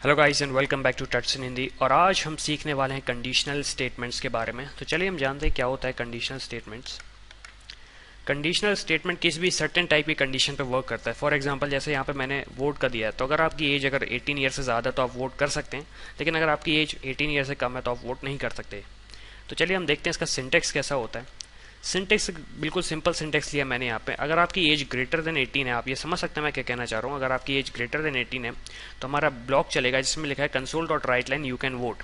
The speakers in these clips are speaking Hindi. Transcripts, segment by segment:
Hello guys and welcome back to Tuts in Hindi. और आज हम सीखने वाले हैं कंडीशनल स्टेटमेंट्स के बारे में। तो चलिए हम जानते हैं क्या होता है कंडीशनल स्टेटमेंट्स। कंडीशनल स्टेटमेंट किसी भी सर्टेन टाइप की कंडीशन पे वर्क करता है। फॉर एग्जांपल जैसे यहाँ पे मैंने वोट का दिया है, तो अगर आपकी एज अगर 18 ईयर से ज़्यादा है तो आप वोट कर सकते हैं, लेकिन अगर आपकी एज 18 ईयर से कम है तो आप वोट नहीं कर सकते। तो चलिए हम देखते हैं इसका सिंटेक्स कैसा होता है। सिंटेक्स बिल्कुल सिंपल सिंटेक्स लिया मैंने यहाँ पे। अगर आपकी एज ग्रेटर देन 18 है, आप ये समझ सकते हैं मैं क्या कहना चाह रहा हूँ। अगर आपकी एज ग्रेटर देन 18 है तो हमारा ब्लॉक चलेगा जिसमें लिखा है console dot right line you can vote.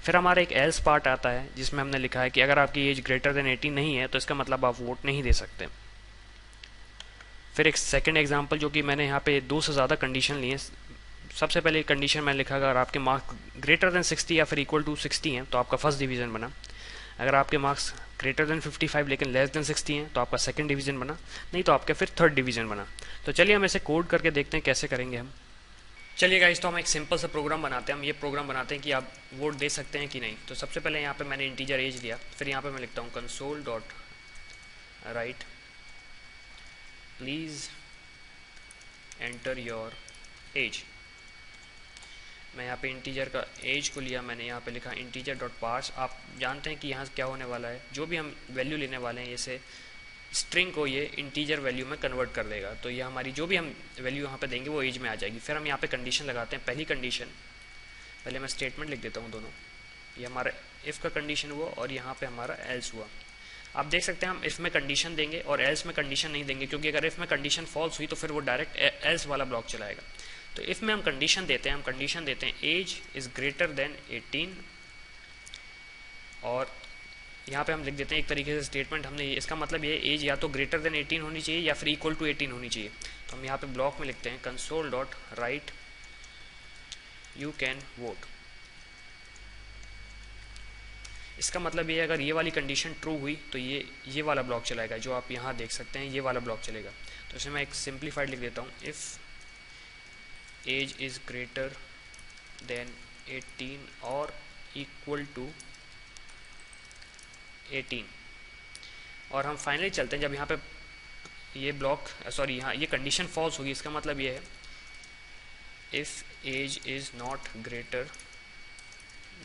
फिर हमारा एक एल्स पार्ट आता है जिसमें हमने लिखा है कि अगर आपकी एज ग्रेटर देन 18 नहीं है तो इसका मतलब आप वोट नहीं दे सकते। फिर एक सेकंड एग्जांपल जो कि मैंने यहाँ पे दो से ज़्यादा कंडीशन लिए। सबसे पहले कंडीशन मैंने लिखा अगर आपके मार्क्स ग्रेटर देन 60 या फिर इक्वल टू 60 हैं तो आपका फर्स्ट डिवीज़न बना। अगर आपके मार्क्स ग्रेटर देन 55 लेकिन लेस देन 60 हैं तो आपका सेकंड डिवीज़न बना, नहीं तो आपका फिर थर्ड डिवीज़न बना। तो चलिए हम इसे कोड करके देखते हैं कैसे करेंगे हम। चलिए गाइस, तो हम एक सिंपल सा प्रोग्राम बनाते हैं। हम ये प्रोग्राम बनाते हैं कि आप वोट दे सकते हैं कि नहीं। तो सबसे पहले यहाँ पे मैंने इंटीजर एज लिया, फिर यहाँ पे मैं लिखता हूँ console dot right please enter your age. मैं यहाँ पे इंटीजर का एज को लिया, मैंने यहाँ पे लिखा इंटीजर डॉट पार्स। आप जानते हैं कि यहाँ क्या होने वाला है, जो भी हम वैल्यू लेने वाले हैं इसे स्ट्रिंग को ये इंटीजर वैल्यू में कन्वर्ट कर देगा। तो ये हमारी जो भी हम वैल्यू यहाँ पे देंगे वो एज में आ जाएगी। फिर हम यहाँ पे कंडीशन लगाते हैं। पहली कंडीशन, पहले मैं स्टेटमेंट लिख देता हूँ दोनों। ये हमारा इफ़ का कंडीशन हुआ और यहाँ पे हमारा एल्स हुआ। आप देख सकते हैं हम इफ़ में कंडीशन देंगे और एल्स में कंडीशन नहीं देंगे, क्योंकि अगर इफ़ में कंडीशन फॉल्स हुई तो फिर वो डायरेक्ट एल्स वाला ब्लॉक चलाएगा। तो इफ़ में हम कंडीशन देते हैं, एज इज़ ग्रेटर देन 18, और यहाँ पे हम लिख देते हैं एक तरीके से स्टेटमेंट हमने। इसका मतलब ये एज या तो ग्रेटर देन 18 होनी चाहिए या फिर इक्वल टू 18 होनी चाहिए। तो हम यहाँ पे ब्लॉक में लिखते हैं console dot right you can vote. इसका मतलब ये अगर ये वाली कंडीशन ट्रू हुई तो ये वाला ब्लॉक चलाएगा, जो आप यहाँ देख सकते हैं ये वाला ब्लॉक चलेगा। तो इसे मैं एक सिंप्लीफाइड लिख देता हूँ, if age is greater than 18 और इक्वल टू 18। और हम फाइनली चलते हैं, जब यहाँ पे ये ब्लॉक यहाँ ये कंडीशन फॉल्स होगी, इसका मतलब ये है if age is not greater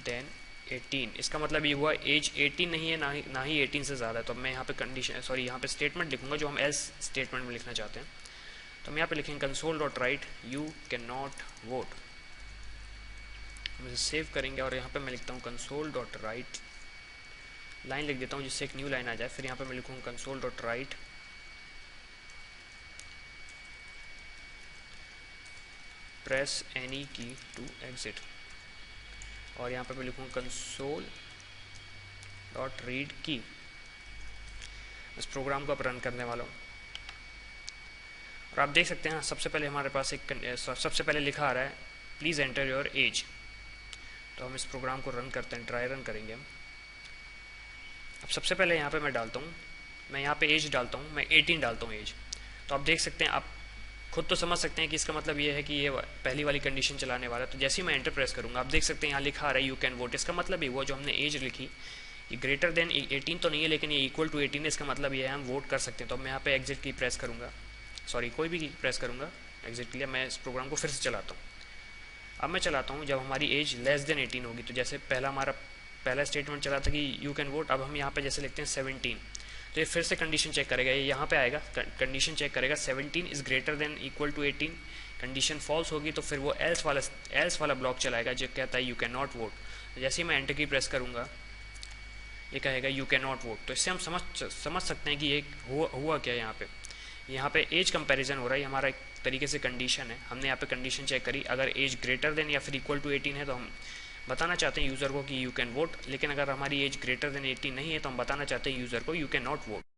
than 18। इसका मतलब ये हुआ एज 18 नहीं है, ना ही 18 से ज़्यादा है। तो मैं यहाँ पे कंडीशन यहाँ पे स्टेटमेंट लिखूंगा जो हम एल्स स्टेटमेंट में लिखना चाहते हैं। तो हम यहाँ पे लिखेंगे console dot right you can not vote. हम इसे सेव करेंगे और यहाँ पे मैं लिखता हूँ कंसोल डॉट राइट, लाइन लिख देता हूँ जिससे एक न्यू लाइन आ जाए। फिर यहाँ पे मैं लिखूँगा console dot right press any की टू एग्जिट, और यहाँ पे मैं लिखूँगा कंसोल डॉट रीड की। इस प्रोग्राम को अब रन करने वाला हूँ और आप देख सकते हैं सबसे पहले हमारे पास सबसे पहले लिखा आ रहा है प्लीज़ एंटर योर एज। तो हम इस प्रोग्राम को रन करते हैं, ट्राई रन करेंगे हम। अब सबसे पहले यहाँ पे मैं डालता हूँ, मैं यहाँ पे एज डालता हूँ, मैं 18 डालता हूँ एज। तो आप देख सकते हैं, आप खुद तो समझ सकते हैं कि इसका मतलब ये है कि ये पहली वाली कंडीशन चलाने वाला है। तो जैसे ही मैं एंटर प्रेस करूँगा आप देख सकते हैं यहाँ लिखा आ रहा है यू कैन वोट। इसका मतलब ये हुआ जो हमने एज लिखी ये ग्रेटर देन 18 तो नहीं है, लेकिन ये इक्वल टू 18 है। इसका मतलब ये है हम वोट कर सकते हैं। तो मैं यहाँ पे एग्जिट की प्रेस करूँगा, कोई भी की प्रेस करूँगा एग्जिट के लिए। मैं इस प्रोग्राम को फिर से चलाता हूँ। अब मैं चलाता हूँ जब हमारी एज लेस देन 18 होगी। तो जैसे पहला स्टेटमेंट चला था कि यू कैन वोट, अब हम यहाँ पे जैसे लिखते हैं 17। तो ये फिर से कंडीशन चेक करेगा, ये यहाँ पे आएगा कंडीशन चेक करेगा 17 is greater than equal to 18। Condition false होगी तो फिर वो एल्स वाला ब्लॉक चलाएगा जो कहता है यू कैन नॉट वोट। तो जैसे ही मैं एंटर की प्रेस करूँगा ये कहेगा यू कैन नॉट वोट। तो इससे हम समझ सकते हैं कि ये हुआ क्या यहाँ पे एज कंपैरिजन हो रहा है। हमारा एक तरीके से कंडीशन है, हमने यहाँ पे कंडीशन चेक करी, अगर एज ग्रेटर देन या फिर इक्वल टू 18 है तो हम बताना चाहते हैं यूज़र को कि यू कैन वोट, लेकिन अगर हमारी एज ग्रेटर देन 18 नहीं है तो हम बताना चाहते हैं यूज़र को यू कैन नॉट वोट।